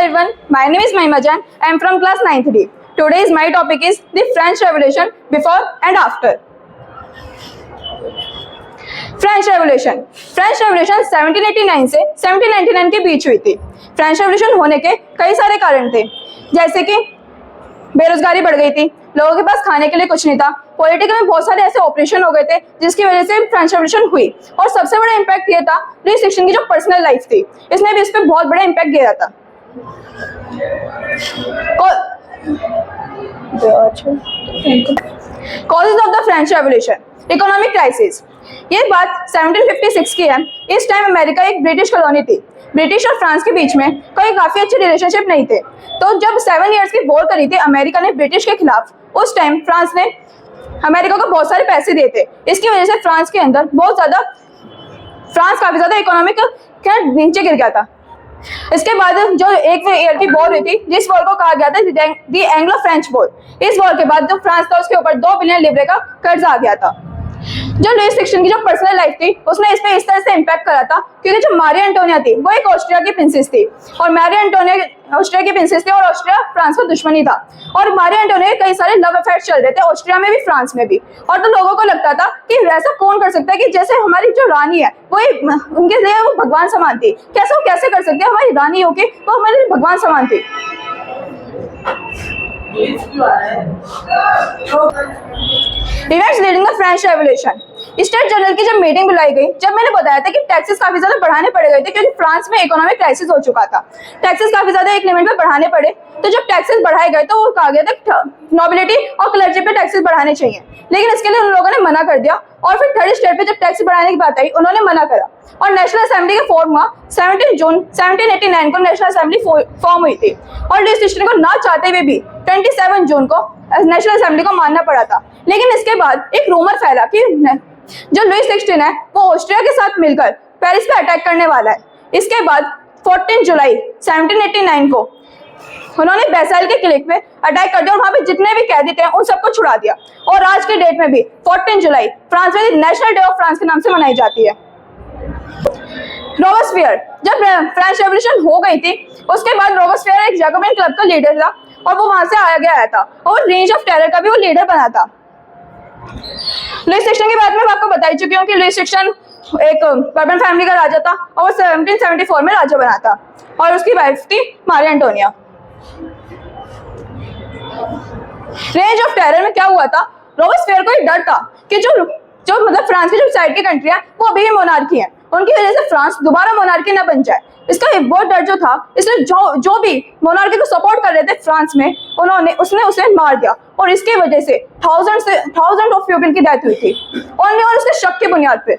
everyone, my name is Maimajan. I am from class 9th D. Today's my topic is the French Revolution before and after. French revolution 1789 से 1799 के बीच हुई थी। French revolution होने के कई सारे कारण थे, जैसे कि बेरोजगारी बढ़ गई थी, लोगों के पास खाने के लिए कुछ नहीं था, पॉलिटिकल में बहुत सारे ऐसे ऑपरेशन हो गए थे जिसकी वजह से फ्रेंच रेवोल्यूशन हुई। और सबसे बड़ा इम्पैक्ट ये था लुई सिक्सटीन की जो पर्सनल लाइफ थी, इसने भी इस पर बहुत बड़ा इम्पैक्ट गिरा था। Causes of the French revolution, economic crisis. ये बात 1756 की है। इस टाइम अमेरिका एक ब्रिटिश कॉलोनी थी। ब्रिटिश और फ्रांस के बीच में कोई काफी अच्छे रिलेशनशिप नहीं थे, तो जब 7 इयर्स की वॉर करी थी अमेरिका ने ब्रिटिश के खिलाफ, उस टाइम फ्रांस ने अमेरिका को बहुत सारे पैसे दिए थे। इसकी वजह से फ्रांस काफी ज्यादा इकोनॉमिक नीचे गिर गया था। इसके बाद जो 1 ईयर की वॉर हुई थी, जिस वॉर को कहा गया था दी एंग्लो फ्रेंच वॉर, इस वॉर के बाद जो फ्रांस था उसके ऊपर 2 बिलियन लिब्रे का कर्ज आ गया था। जो लुई सिक्सटीन की जो पर्सनल लाइफ थी उसने इस पे इस तरह से इम्पैक्ट करा था, क्योंकि जो मारी एंटोनिया थी वो एक ऑस्ट्रिया की प्रिंसेस थी, और मारी एंटोनिया ऑस्ट्रिया की प्रिंसेस थी और ऑस्ट्रिया फ्रांस का दुश्मनी था। और मारी एंटोनिया के कई सारे लव अफेयर्स चल रहे थे, ऑस्ट्रिया में भी फ्रांस में भी। और तो लोगों को लगता था कि ऐसा कौन कर सकता है कि जैसे हमारी जो रानी है वो उनके लिए वो भगवान समान थी, कैसे कर सकते हैं हमारी रानी हो के वो हमारे लिए भगवान समान थी। Events leading the French revolution. State general की जब मीटिंग बुलाई गई, जब मैंने बताया था कि टैक्सेस काफी ज्यादा बढ़ाने पड़ गए थे, क्योंकि फ्रांस में इकोनॉमिक क्राइसिस हो चुका था। टैक्सेस काफी ज्यादा एक लिमिट में बढ़ाने पड़े, तो जब टैक्सेस बढ़ाए गए तो वो कहा गया था नोबिलिटी और क्लर्जी पे टैक्सेस बढ़ाने चाहिए, लेकिन इसके लिए उन लोगों ने मना कर दिया। और फिर थर्ड स्टेट पे जब टैक्स बढ़ाने की बात आई उन्होंने मना करा, और नेशनल असेंबली का फॉर्म हुआ 17 जून 1789 को नेशनल असेंबली फॉर्म हुई थी। और लुई सिक्सटीन को ना चाहते हुए भी 27 जून को नेशनल असेंबली को मानना पड़ा था। लेकिन इसके बाद एक रूमर फैला कि जो लुई सिक्सटीन है वो ऑस्ट्रिया के साथ मिलकर पेरिस पे अटैक करने वाला है। इसके बाद 14 जुलाई 1789 को उन्होंने बैसाइल के किले पे अटैक कर दिया और वहां पे जितने भी कैदी थे उन सबको छुड़ा दिया। और आज के डेट में भी 14 जुलाई फ्रांस में नेशनल डे ऑफ फ्रांस के नाम से मनाई जाती है। रोबेस्पियर, जब फ्रेंच रेवोल्यूशन हो गई थी उसके बाद रोबेस्पियर एक जैकोबिन क्लब का लीडर था, और वो वहां से आया था, और रेंज ऑफ टेरर का भी वो लीडर बना था। लुई सिक्सटीन के बारे में मैं आपको बता चुकी हूँ कि लुई सिक्सटीन एक बर्बन फैमिली का राजा था, और वो 1774 में राजा बना था, और उसकी वाइफ थी मारी एंटोनिया। रेंज ऑफ टेरर में क्या हुआ था, रोबेस्पियर को एक डर था कि जो मतलब फ्रांस की जो साइड की कंट्री है वो अभी भी मोनार्की है, उनकी वजह से फ्रांस दोबारा मोनार्की ना बन जाए। इसका एक बहुत डर जो था, इसलिए जो भी मोनार्की को सपोर्ट कर रहे थे फ्रांस में उसने उसे मार दिया, और इसके वजह से थाउजेंड ऑफ पीपल की डेथ हुई थी, और उसके शक की बुनियाद पे।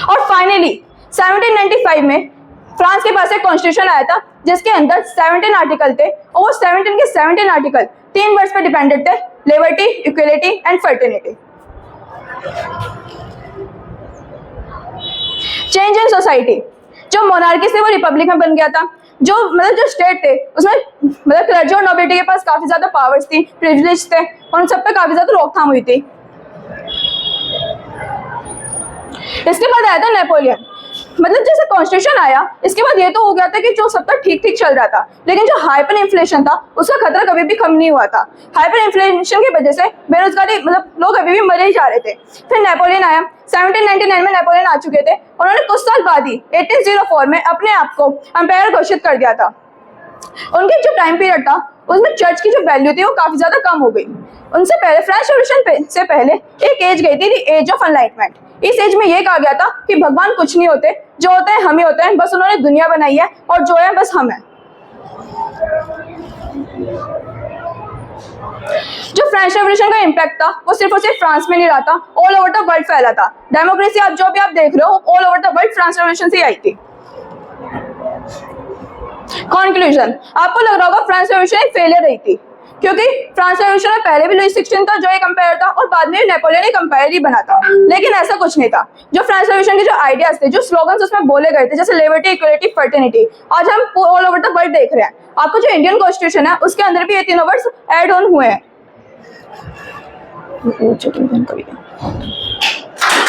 और फाइनली 1795 में फ्रांस के पास एक कॉन्स्टिट्यूशन आया था जिसके अंदर 17 आर्टिकल थे, और वो 17 के 17 आर्टिकल 3 वर्ड्स पे डिपेंडेंट थे, liberty, equality and fertility. Change in society, जो मोनार्की से वो रिपब्लिक में बन गया था। जो स्टेट थे उसमें क्लर्जी और नोबिलिटी के पास काफी ज्यादा पावर्स थी, प्रिविलेज थे, और उन सब पे काफी ज्यादा रोकथाम हुई थी। इसके बाद आया था नेपोलियन। जैसे कॉन्स्टिट्यूशन आया इसके बाद ये तो हो गया था कि जो सब तक ठीक चल रहा था, लेकिन जो हाइपर इन्फ्लेशन था उसका खतरा कभी भी कम नहीं हुआ था। हाइपर इन्फ्लेशन की वजह से बेरोजगारी लोग अभी भी मरे ही जा रहे थे। फिर नेपोलियन आया, 1799 में नेपोलियन आ चुके थे, उन्होंने कुछ साल बाद ही 1804 में अपने आप को एम्पायर घोषित कर दिया था। उनके जो टाइम पीरियड था उसमें चर्च की जो वैल्यू थी वो काफी ज्यादा कम हो गई। उनसे पहले फ्रेंच रेवोल्यूशन से पहले एक एज गई थी, एज ऑफ एनलाइटमेंट। इस एज में ये कहा गया था कि भगवान कुछ नहीं होते, जो होते हैं हम ही होते हैं, बस उन्होंने दुनिया बनाई है और जो है बस हम है। जो फ्रेंच रेवोल्यूशन का इम्पैक्ट था वो सिर्फ और सिर्फ फ्रांस में नहीं रहा था, ऑल ओवर द वर्ल्ड फैला था। डेमोक्रेसी आप जो भी आप देख रहे हो all over the world French revolution से आई थी। कंक्लूजन, आपको लग रहा होगा फ्रेंच रेवोल्यूशन एक फेलियर रही थी, क्योंकि फ्रांस रेवोल्यूशन में पहले भी लुई सिक्सटीन था जो एक अंपायर था, और बाद में नेपोलियन एक अंपायर ही बना था। लेकिन ऐसा कुछ नहीं था। जो फ्रांस रेवोल्यूशन के जो आइडियाज थे, जो स्लोगन्स उसमें बोले गए थे, जैसे लिबर्टी, इक्वलिटी, फर्टिलिटी, आज हम ऑल ओवर द वर्ल्ड देख रहे हैं। आपको जो इंडियन कॉन्स्टिट्यूशन है उसके अंदर भी ये तीनों वर्ड्स ऐड ऑन हुए हैं।